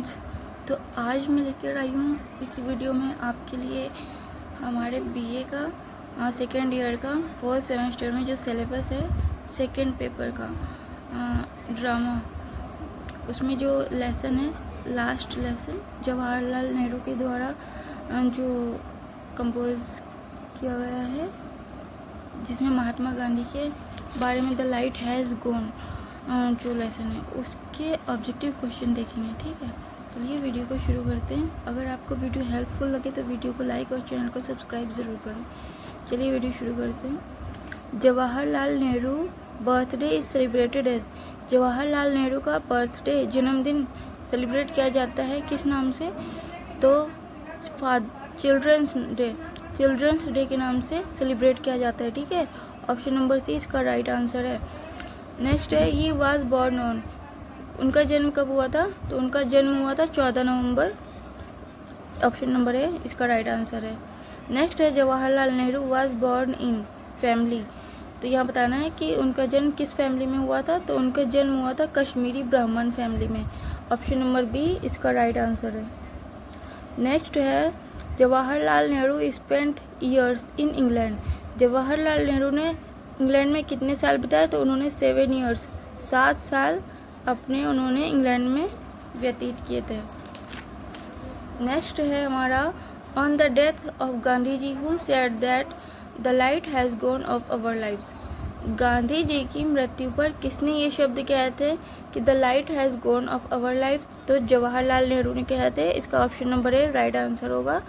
Friends, तो आज मैं लेकर आई हूँ इस वीडियो में आपके लिए हमारे बीए का सेकेंड ईयर का फर्स्ट सेमेस्टर में जो सिलेबस है सेकेंड पेपर का ड्रामा, उसमें जो लेसन है लास्ट लेसन जवाहरलाल नेहरू के द्वारा जो कंपोज किया गया है, जिसमें महात्मा गांधी के बारे में द लाइट हैज़ गॉन जो लेसन है उसके ऑब्जेक्टिव क्वेश्चन देखेंगे। ठीक है, चलिए वीडियो को शुरू करते हैं। अगर आपको वीडियो हेल्पफुल लगे तो वीडियो को लाइक और चैनल को सब्सक्राइब ज़रूर करें। चलिए वीडियो शुरू करते हैं। Jawaharlal Nehru birthday is celebrated as, Jawaharlal Nehru का बर्थडे जन्मदिन सेलिब्रेट किया जाता है किस नाम से? तो चिल्ड्रंस डे के नाम से सेलिब्रेट किया जाता है। ठीक है, ऑप्शन नंबर सी इसका राइट आंसर है। नेक्स्ट है ही वाज बॉर्न ऑन, उनका जन्म कब हुआ था? तो उनका जन्म हुआ था 14 नवंबर, ऑप्शन नंबर ए इसका राइट आंसर है। नेक्स्ट है Jawaharlal Nehru was born in family, तो यहाँ बताना है कि उनका जन्म किस फैमिली में हुआ था? तो उनका जन्म हुआ था कश्मीरी ब्राह्मण फैमिली में, ऑप्शन नंबर बी इसका राइट आंसर है। नेक्स्ट है Jawaharlal Nehru spent years in England, Jawaharlal Nehru ने इंग्लैंड में कितने साल बिताए? तो उन्होंने 7 ईयर्स 7 साल उन्होंने इंग्लैंड में व्यतीत किए थे। नेक्स्ट है हमारा on the death of Gandhi ji who said that the light has gone off our lives, Gandhi ji की मृत्यु पर किसने ये शब्द कहे थे कि the light has gone off our life? तो जवाहरलाल नेहरू ने कहे थे, इसका option number A right answer होगा।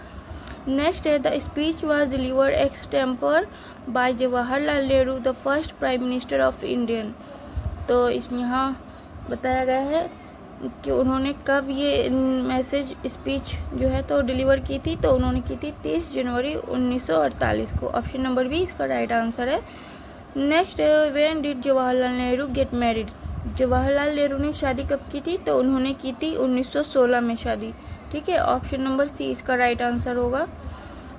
नेक्स्ट है the speech was delivered extempore by Jawaharlal Nehru the first prime minister of Indian, तो इसमें यहाँ बताया गया है कि उन्होंने कब ये मैसेज स्पीच जो है तो डिलीवर की थी? तो उन्होंने की थी 30 जनवरी 1948 को, ऑप्शन नंबर बी इसका राइट आंसर है। नेक्स्ट है when did Jawaharlal Nehru get married, Jawaharlal Nehru ने शादी कब की थी? तो उन्होंने की थी 1916 में शादी। ठीक है, ऑप्शन नंबर सी इसका राइट आंसर होगा।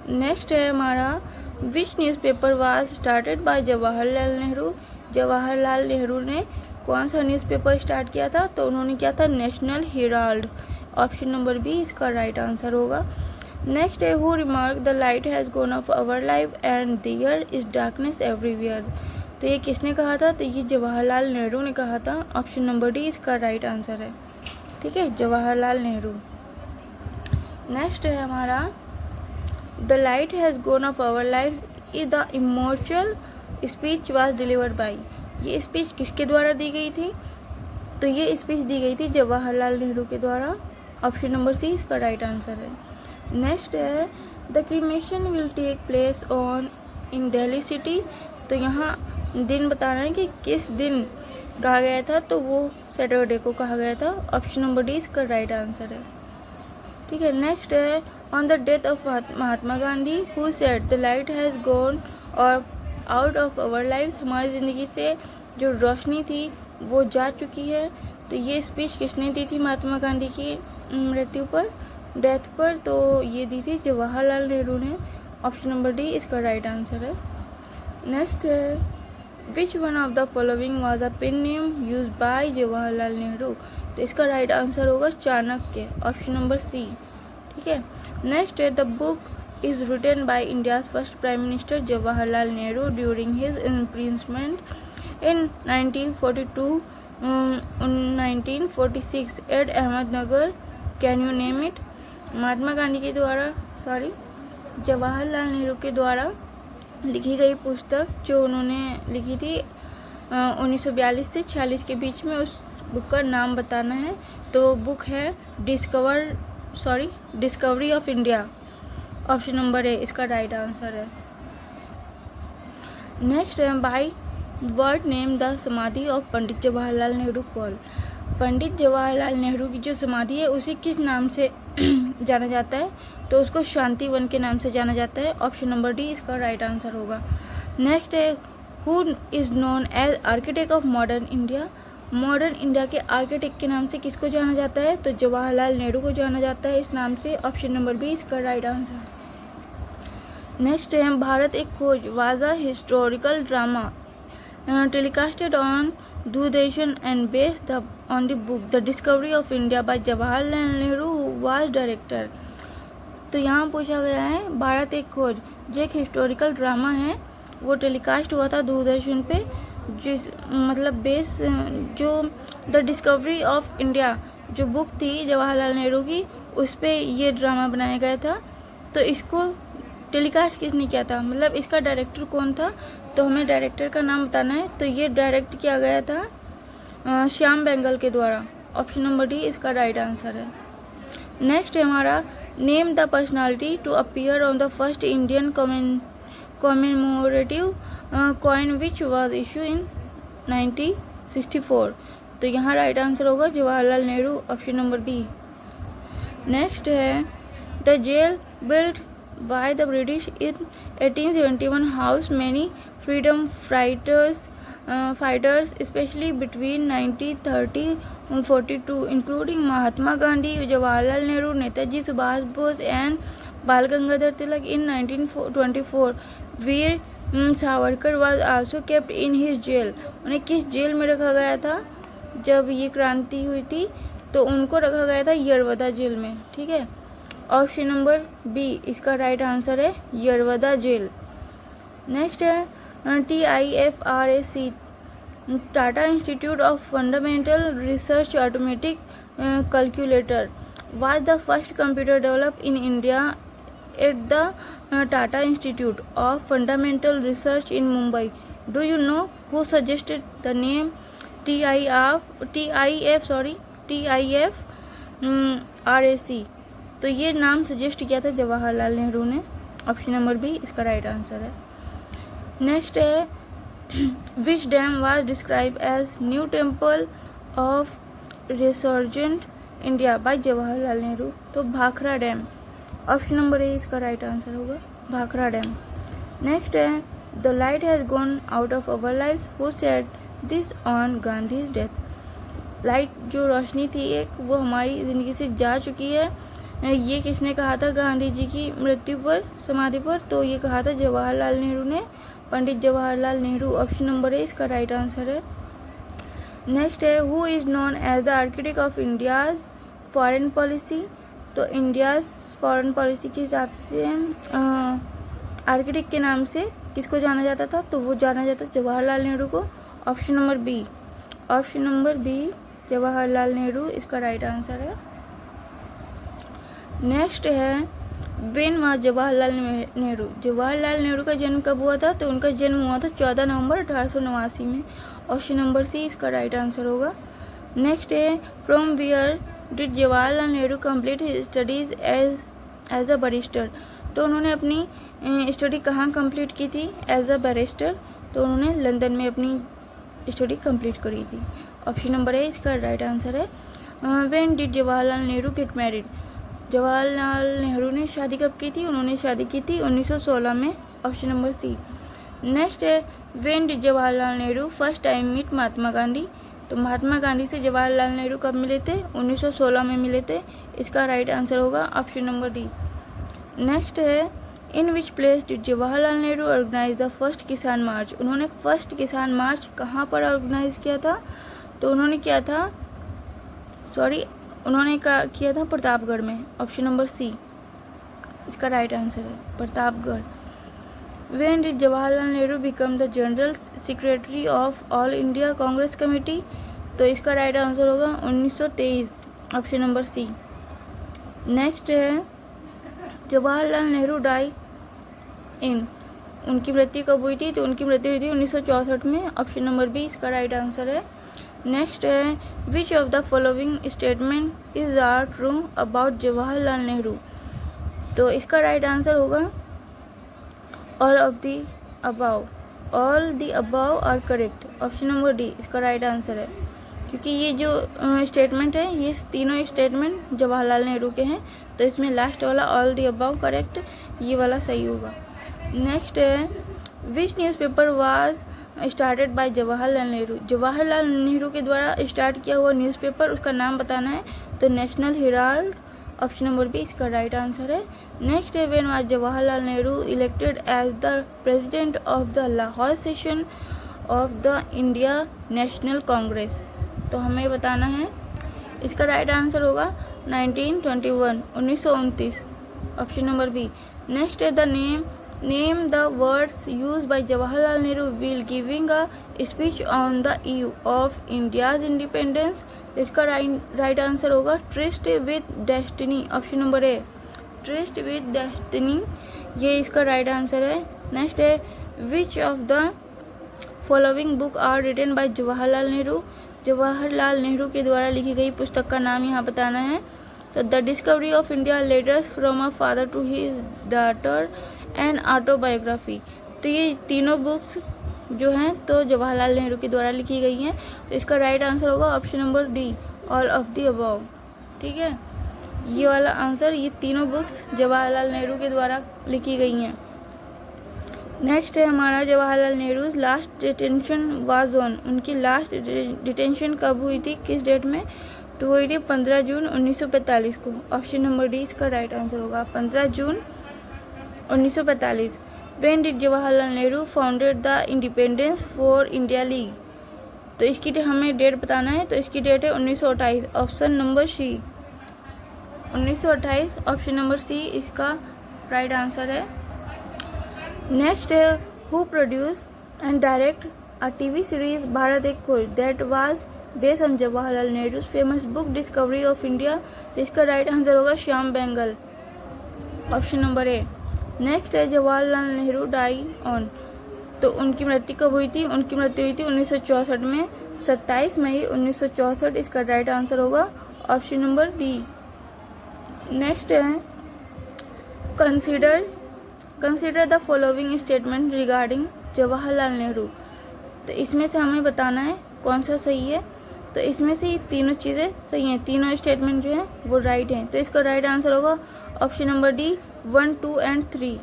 नेक्स्ट है हमारा which newspaper was started by Jawaharlal Nehru, Jawaharlal Nehru ने कौन सा न्यूज़पेपर स्टार्ट किया था? तो उन्होंने किया था National Herald, option number B इसका राइट आंसर होगा। नेक्स्ट है who remark the light has gone off our life and there is darkness everywhere, तो ये किसने कहा था? तो ये जवाहरलाल नेहरू ने कहा था, ऑप्शन नंबर डी इसका राइट आंसर है। ठीक है, जवाहरलाल नेहरू। नेक्स्ट है हमारा the light has gone off our life is the immortal speech was delivered by, ये स्पीच किसके द्वारा दी गई थी? तो ये स्पीच दी गई थी जवाहरलाल नेहरू के द्वारा, ऑप्शन नंबर सी इसका राइट आंसर है। नेक्स्ट है the cremation will take place on in Delhi city, तो यहाँ दिन बताना है कि किस दिन कहा गया था? तो वो सैटरडे को कहा गया था, ऑप्शन नंबर डी इसका राइट आंसर है। ठीक है, नेक्स्ट है on the death of Mahatma Gandhi who said the light has gone और आउट ऑफ अवर लाइव्स, हमारी ज़िंदगी से जो रोशनी थी वो जा चुकी है, तो ये स्पीच किसने दी थी महात्मा गांधी की मृत्यु पर, डेथ पर? तो ये दी थी जवाहरलाल नेहरू ने, ऑप्शन नंबर डी इसका राइट आंसर है। नेक्स्ट है which one of the following was a pen name use by Jawaharlal Nehru, तो इसका राइट आंसर होगा चाणक्य, ऑप्शन नंबर सी। ठीक है, नेक्स्ट है the book is written by India's first Prime Minister Jawaharlal Nehru during his imprisonment in 1946 at Ahmednagar. Can you name it? Mahatma Gandhi के द्वारा जवाहरलाल नेहरू के द्वारा लिखी गई पुस्तक जो उन्होंने लिखी थी 1942 से 46 के बीच में, उस बुक का नाम बताना है। तो बुक है discovery of India, option number A इसका राइट आंसर है। नेक्स्ट है by what name the samadhi of Pandit Jawaharlal Nehru called, Pandit Jawaharlal Nehru की जो समाधि है उसे किस नाम से जाना जाता है? तो उसको शांति वन के नाम से जाना जाता है, ऑप्शन नंबर डी इसका राइट आंसर होगा। नेक्स्ट है who is known as architect of modern India, modern India के आर्किटेक्ट के नाम से किसको जाना जाता है? तो जवाहरलाल नेहरू को जाना जाता है इस नाम से, ऑप्शन नंबर बी इसका राइट आंसर। नेक्स्ट है भारत एक खोज was a historical drama telecasted on Doordarshan and based on the book The Discovery of India by Jawaharlal Nehru, who was director. तो यहाँ पूछा गया है भारत एक खोज, जो एक हिस्टोरिकल ड्रामा है, वो टेलीकास्ट हुआ था दूरदर्शन पे, जिस मतलब बेस जो द डिस्कवरी ऑफ इंडिया जो बुक थी जवाहरलाल नेहरू की, उस पे ये ड्रामा बनाया गया था। तो इसको टेलीकास्ट किसने किया था, मतलब इसका डायरेक्टर कौन था, तो हमें डायरेक्टर का नाम बताना है। तो ये डायरेक्ट किया गया था श्याम बेंगल के द्वारा। ऑप्शन नंबर डी इसका राइट आंसर है। नेक्स्ट है हमारा name the personality to appear on the first Indian commemorative coin which was issue in 1964। तो यहाँ राइट आंसर होगा Jawaharlal Nehru, option number B. Next है the jail built by the British in 1871 housed many freedom fighters especially between 1930 and 42 including Mahatma Gandhi, Jawaharlal Nehru, Netaji Subhash Bose and Bal Gangadhar Tilak. In 1924 Veer Savarkar was also kept in his jail. उन्हें किस jail में रखा गया था जब ये क्रांति हुई थी, तो उनको रखा गया था यरवदा जेल में। ठीक है, ऑप्शन नंबर बी इसका राइट आंसर है यरवदा जेल। नेक्स्ट है TIFRAC Tata institute of fundamental research automatic calculator was the first computer develop in India at the Tata institute of fundamental research in Mumbai. Do you know who suggested the name TIFRAC? तो ये नाम suggest किया था जवाहरलाल नेहरू ने, option number B इसका right answer है। Next है which dam was describe as new temple of resurgent India by Jawaharlal Nehru. तो Bhakra dam, option number A इसका राइट आंसर होगा भाखड़ा डैम। नेक्स्ट है the light has gone out of our lives, who said this on Gandhi's death. Light जो रोशनी थी एक, वो हमारी ज़िंदगी से जा चुकी है, ये किसने कहा था गांधी जी की मृत्यु पर, समाधि पर? तो ये कहा था जवाहरलाल नेहरू ने, Pandit Jawaharlal Nehru, option number A इसका राइट आंसर है। नेक्स्ट है who is known as the architect of India's foreign policy. तो इंडियाज फॉरेन पॉलिसी के हिसाब से आर्किटेक्ट के नाम से किसको जाना जाता था, तो वो जाना जाता जवाहरलाल नेहरू को, option number B. Option number B Jawaharlal Nehru इसका राइट आंसर है। नेक्स्ट है व्हेन वाज जवाहरलाल नेहरू। जवाहरलाल नेहरू का जन्म कब हुआ था, तो उनका जन्म हुआ था 14 नवंबर 1889 में, ऑप्शन नंबर सी इसका राइट आंसर होगा। नेक्स्ट है from where did Jawaharlal Nehru complete his studies as a barrister. तो उन्होंने अपनी स्टडी कहाँ कंप्लीट की थी एज अ बैरिस्टर, तो उन्होंने लंदन में अपनी स्टडी कंप्लीट करी थी, ऑप्शन नंबर ए इसका राइट आंसर है। When did Jawaharlal Nehru get married. Jawaharlal Nehru ने शादी कब की थी, उन्होंने शादी की थी 1916 में, ऑप्शन नंबर सी। नेक्स्ट है when did Jawaharlal Nehru first time meet Mahatma Gandhi. तो महात्मा गांधी से जवाहरलाल नेहरू कब मिले थे, 1916 में मिले थे, इसका राइट आंसर होगा ऑप्शन नंबर डी। नेक्स्ट है in which place did Jawaharlal Nehru organise the first kisan march. उन्होंने फर्स्ट किसान मार्च कहाँ पर ऑर्गेनाइज किया था, तो उन्होंने किया था किया था प्रतापगढ़ में, ऑप्शन नंबर सी इसका राइट आंसर है Pratapgarh. When did Jawaharlal Nehru become the general secretary of all India Congress committee. तो इसका राइट आंसर होगा 1923, ऑप्शन नंबर सी। नेक्स्ट है जवाहरलाल नेहरू डाई इन, उनकी मृत्यु कब हुई थी, तो उनकी मृत्यु हुई थी 1964 में, ऑप्शन नंबर बी इसका राइट आंसर है। नेक्स्ट है which of the following statement is are true about Jawaharlal Nehru. तो इसका राइट आंसर होगा all the above are correct, option number D इसका राइट आंसर है, क्योंकि ये जो स्टेटमेंट है ये तीनों स्टेटमेंट जवाहरलाल नेहरू के हैं, तो इसमें लास्ट वाला ऑल द अबाव करेक्ट, ये वाला सही होगा। नेक्स्ट है which newspaper was started by Jawaharlal Nehru. Jawaharlal Nehru के द्वारा स्टार्ट किया हुआ न्यूज़पेपर, उसका नाम बताना है, तो National Herald, option number B इसका राइट आंसर है। नेक्स्ट है when was Jawaharlal Nehru elected as the president of the Lahore session of the India National Congress. तो हमें बताना है, इसका राइट आंसर होगा 1921 1929, ऑप्शन नंबर बी। नेक्स्ट है the name the words use by Jawaharlal Nehru while giving a speech on the eve of India's independence. इसका right answer होगा tryst with destiny, option number A, tryst with destiny, ये इसका right answer है। Next है which of the following book are written by Jawaharlal Nehru. Jawaharlal Nehru के द्वारा लिखी गई पुस्तक का नाम यहाँ बताना है। तो the discovery of India, letters from a father to his daughter and autobiography. तो ये तीनों बुक्स जो हैं तो जवाहरलाल नेहरू के द्वारा लिखी गई हैं। तो इसका राइट आंसर होगा option number D, all of the above. ठीक है, ये वाला आंसर, ये तीनों बुक्स जवाहरलाल नेहरू के द्वारा लिखी गई हैं। नेक्स्ट है हमारा Jawaharlal Nehru last detention was on. उनकी लास्ट डिटेंशन कब हुई थी, किस डेट में? तो हुई थी 15 जून 1945 को। ऑप्शन नंबर डी इसका राइट आंसर होगा 15 जून 1945। When did Jawaharlal Nehru founded the independence for India league. तो इसकी हमें डेट बताना है, तो इसकी डेट है 1928, option number C, 1928, option number C इसका राइट आंसर है। नेक्स्ट है who produce and direct a TV series Bharat Ek Khoj that was based on Jawaharlal Nehru famous book discovery of India. तो इसका राइट आंसर होगा Shyam Benegal, option number A. Next है Jawaharlal Nehru die on. तो उनकी मृत्यु कब हुई थी? उनकी मृत्यु हुई थी 1964 में, 27 मई 1964। इसका राइट आंसर होगा ऑप्शन नंबर डी। नेक्स्ट है consider the following statement regarding Jawaharlal Nehru. तो इसमें से हमें बताना है कौन सा सही है। तो इसमें से ये तीनों चीज़ें सही हैं, तीनों स्टेटमेंट जो हैं वो राइट हैं। तो इसका राइट आंसर होगा ऑप्शन नंबर डी 1, 2 एंड 3।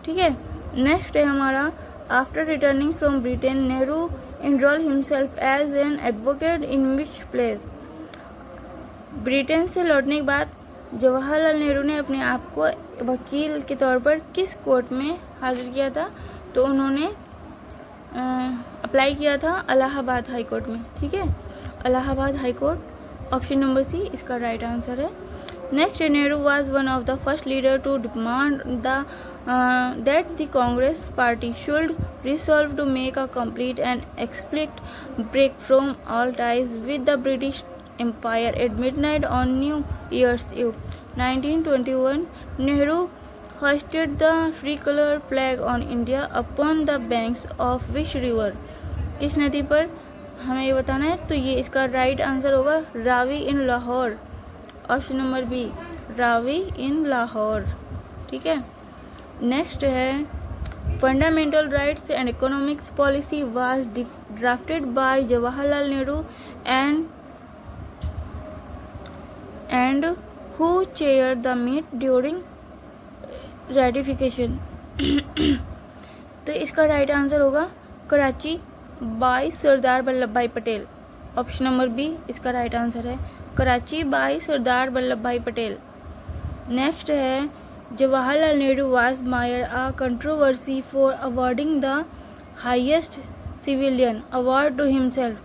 ठीक है, नेक्स्ट है हमारा after returning from Britain Nehru enrol himself as an advocate in which place. Britain से लौटने के बाद जवाहरलाल नेहरू ने अपने आप को वकील के तौर पर किस कोर्ट में हाजिर किया था? तो उन्होंने अप्लाई किया था इलाहाबाद हाई कोर्ट में। ठीक है, Allahabad high court, option number C इसका राइट आंसर है। Next, Nehru was one of the first leader to demand that the Congress party should resolve to make a complete and explicit break from all ties with the British Empire at midnight on New Year's Eve 1921. Nehru hoisted the three-color flag on India upon the banks of which river? किस नदी पर हमें ये बताना है। तो ये इसका राइट आंसर होगा Ravi in Lahore, option number B, Ravi in Lahore. ठीक है, नेक्स्ट है fundamental rights and economics policy was drafted by Jawaharlal Nehru and who chaired the meet during ratification? तो इसका राइट आंसर होगा कराची बाय सरदार वल्लभ भाई पटेल, ऑप्शन नंबर बी इसका राइट आंसर है, कराची बाय सरदार वल्लभ भाई पटेल। नेक्स्ट है Jawaharlal Nehru was mired a controversy for awarding the highest civilian award to himself,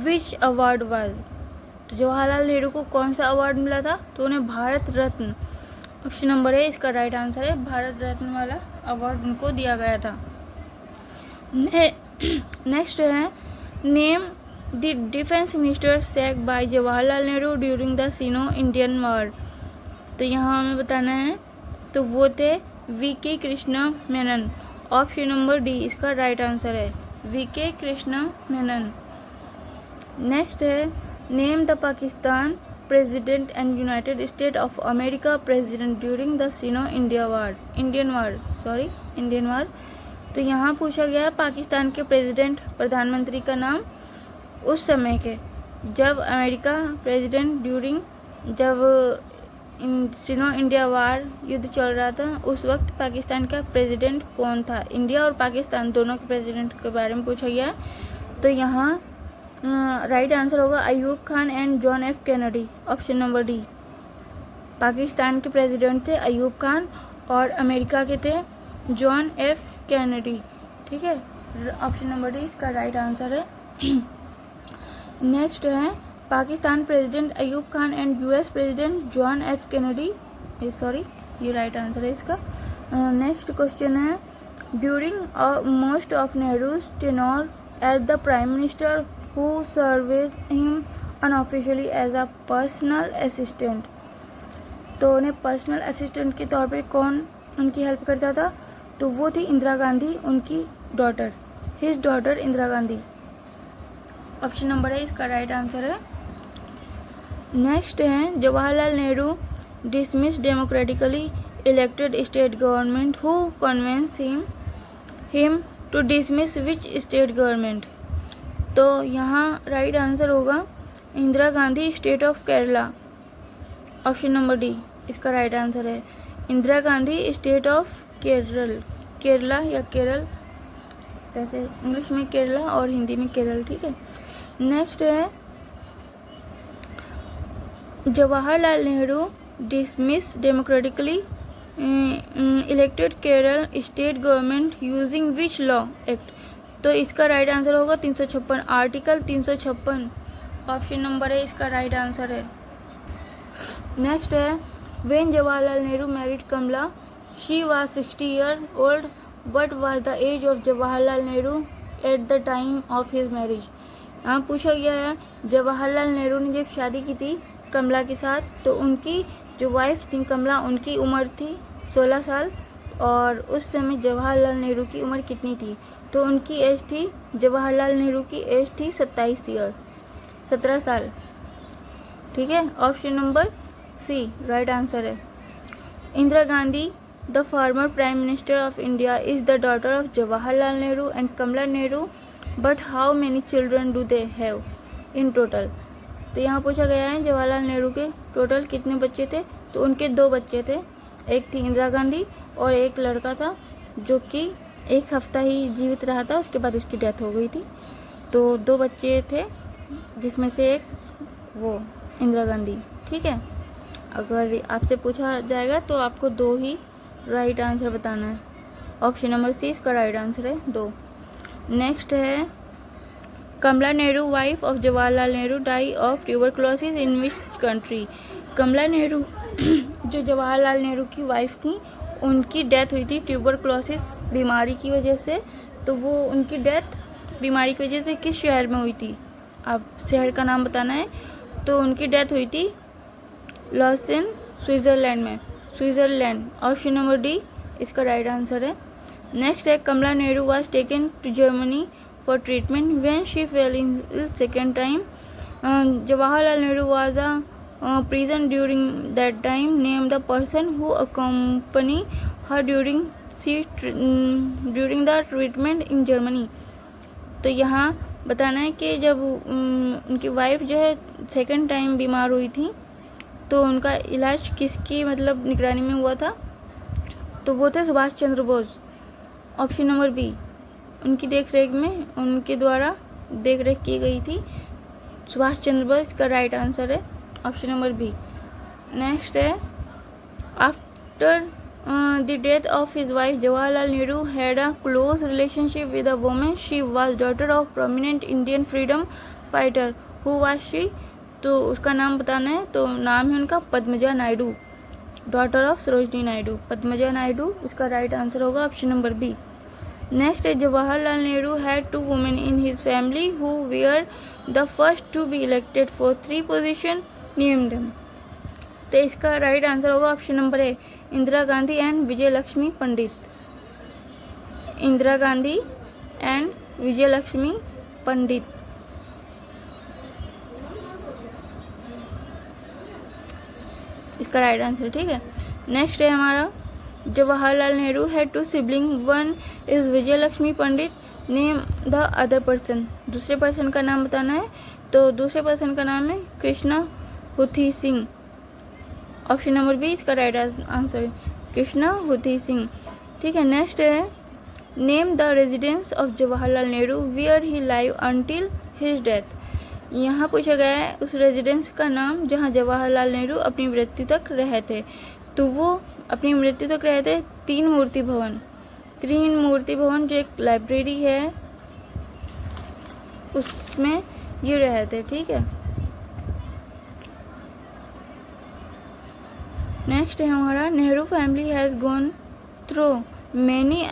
which award was? तो जवाहरलाल नेहरू को कौन सा अवार्ड मिला था? तो उन्हें Bharat Ratna, option number A इसका राइट आंसर है, भारत रत्न वाला अवार्ड उनको दिया गया था। नेक्स्ट है name the defence minister sacked by Jawaharlal Nehru during the Sino Indian war. तो यहाँ हमें बताना है, तो वो थे V K. Krishna Menon, option number D इसका राइट आंसर है, वी.के. कृष्णा मेनन। नेक्स्ट है name the Pakistan president and United State of America president during the Sino Indian war. तो यहाँ पूछा गया है पाकिस्तान के प्रेसिडेंट, प्रधानमंत्री का नाम उस समय के जब अमेरिका प्रेसिडेंट जब सिनो इंडिया वार युद्ध चल रहा था, उस वक्त पाकिस्तान का प्रेसिडेंट कौन था? इंडिया और पाकिस्तान दोनों के प्रेसिडेंट के बारे में पूछा गया। तो यहाँ राइट आंसर होगा Ayub Khan and John F Kennedy, option number D. Pakistan के प्रेसिडेंट थे अयूब खान और अमेरिका के थे जॉन एफ कैनेडी। ठीक है, ऑप्शन नंबर डी इसका राइट आंसर है। नेक्स्ट है Pakistan president Ayub Khan and US president John F Kennedy, sorry ये राइट आंसर है इसका। नेक्स्ट क्वेश्चन है during most of Nehru's tenure as the prime minister who served him unofficially as a personal assistant, तो उन्हें personal assistant के तौर पे कौन उनकी हेल्प करता था, तो वो थी इंदिरा गांधी, उनकी daughter, his daughter Indira Gandhi. Option number है इसका राइट आंसर है। नेक्स्ट है Jawaharlal Nehru dismiss democratically elected state government who convince him to dismiss which state government, तो यहाँ राइट आंसर होगा Indira Gandhi state of Kerala. Option number D इसका राइट आंसर है। इंदिरा गांधी स्टेट ऑफ केरला या केरल, वैसे इंग्लिश में केरला और हिंदी में केरल, ठीक है। नेक्स्ट है Jawaharlal Nehru dismiss democratically elected Kerala state government using which law act, तो इसका राइट आंसर होगा 356, आर्टिकल 356। ऑप्शन नंबर है इसका राइट आंसर है। नेक्स्ट है when Jawaharlal Nehru married Kamala she was 60 year old but was the age of Jawaharlal Nehru at the time of his marriage. यहाँ पूछा गया है जवाहरलाल नेहरू ने जब शादी की थी कमला के साथ, तो उनकी जो वाइफ थी कमला, उनकी उम्र थी 16 साल, और उस समय जवाहरलाल नेहरू की उम्र कितनी थी, तो उनकी एज थी, जवाहरलाल नेहरू की एज थी 27 ईयर, 17 साल, ठीक है। Option number C right answer है। Indira Gandhi the former prime minister of India is the daughter of Jawaharlal Nehru and Kamala Nehru, but how many children do they have in total, तो यहाँ पूछा गया है जवाहरलाल नेहरू के टोटल कितने बच्चे थे, तो उनके 2 बच्चे थे, एक थी इंदिरा गांधी और एक लड़का था जो कि 1 हफ्ता ही जीवित रहा था, उसके बाद उसकी डेथ हो गई थी, तो 2 बच्चे थे जिसमें से एक वो इंदिरा गांधी, ठीक है। अगर आपसे पूछा जाएगा तो आपको 2 ही राइट आंसर बताना है। ऑप्शन नंबर सी इसका राइट आंसर है 2। नेक्स्ट है Kamala Nehru wife of Jawaharlal Nehru die of tuberculosis in which country, Kamala Nehru जो जवाहरलाल नेहरू की वाइफ थी उनकी डेथ हुई थी ट्यूबरक्लोसिस बीमारी की वजह से, तो वो उनकी डेथ बीमारी की वजह से किस शहर में हुई थी, आप शहर का नाम बताना है, तो उनकी डेथ हुई थी लॉसेन स्विट्ज़रलैंड में, स्विट्ज़रलैंड। ऑप्शन नंबर डी इसका राइट आंसर है। नेक्स्ट है Kamala Nehru was taken to Germany for treatment when she fell in second time, Jawaharlal Nehru was a prison during that time, name the person who accompany her during the treatment in Germany, तो यहाँ बताना है कि जब उनकी wife जो है सेकंड टाइम बीमार हुई थी तो उनका इलाज किसकी मतलब निगरानी में हुआ था, तो वो थे Subhash Chandra Bose. Option number B उनकी देख रेख में, उनके द्वारा देख रेख की गई थी सुभाष चंद्र बोस, का राइट आंसर है ऑप्शन नंबर बी। नेक्स्ट है after the death of his wife Jawaharlal Nehru had a close relationship with a woman, she was daughter of prominent Indian freedom fighter, who was she, तो उसका नाम बताना है, तो नाम है उनका पद्मजा नायडू, डॉटर ऑफ सरोजनी नायडू, पद्मजा नायडू, इसका राइट आंसर होगा ऑप्शन नंबर बी। नेक्स्ट है Jawaharlal Nehru had 2 women in his family who were the first to be elected for 3 position, name them, तो इसका राइट आंसर होगा option number A Indira Gandhi and Vijay Lakshmi Pandit, Indira Gandhi and Vijay Lakshmi Pandit. इसका right answer, ठीक है। Next है हमारा Jawaharlal Nehru had 2 sibling, one is Vijay Lakshmi Pandit, name the other person, दूसरे person का नाम बताना है, तो दूसरे पर्सन का नाम है Krishna Hutheesing, option number B इसका राइट आंसर है कृष्णा हुथी सिंह, ठीक है। नेक्स्ट है name the residence of Jawaharlal Nehru where he live until his death, यहाँ पूछा गया है उस रेजिडेंस का नाम जहाँ जवाहरलाल नेहरू अपनी मृत्यु तक रहे थे, तो वो अपनी मृत्यु तक रहे थे 3 मूर्ति भवन जो एक लाइब्रेरी है उसमें ये रहे थे, ठीक है। नेक्स्ट है हमारा, Nehru family has gone through many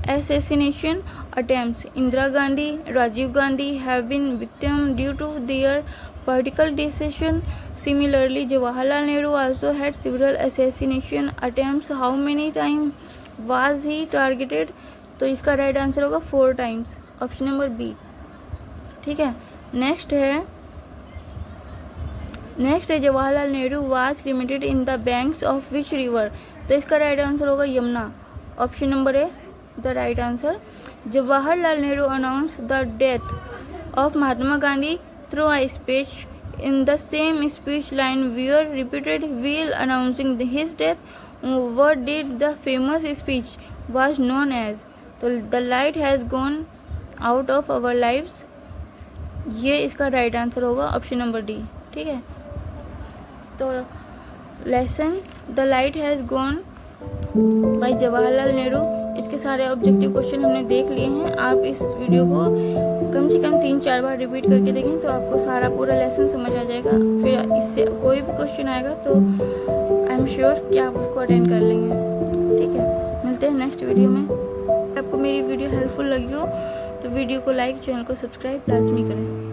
assassination attempts. Indira Gandhi, Rajiv Gandhi have been victims due to their political decision. Similarly, Jawaharlal Nehru also had several assassination attempts. How many times was he targeted? तो इसका right answer होगा 4 times, option number B, ठीक है। Next है Jawaharlal Nehru was cremated in the banks of which river? तो इसका right answer होगा Yamuna, option number A the right answer. Jawaharlal Nehru announce the death of Mahatma Gandhi through a speech. In the same speech line were repeated while announcing his death. What did the famous speech was known as? तो the light has gone out of our lives, ये इसका right answer होगा, option number D, ठीक है। तो lesson the light has gone by Jawaharlal Nehru, इसके सारे objective question हमने देख लिए हैं। आप इस वीडियो को कम से कम 3-4 बार रिपीट करके देखें तो आपको सारा पूरा लेसन समझ आ जाएगा। फिर इससे कोई भी क्वेश्चन आएगा तो आई एम श्योर कि आप उसको अटेंड कर लेंगे, ठीक है। मिलते हैं नेक्स्ट वीडियो में। आपको मेरी वीडियो हेल्पफुल लगी हो तो वीडियो को लाइक, चैनल को सब्सक्राइब लाजमी करें।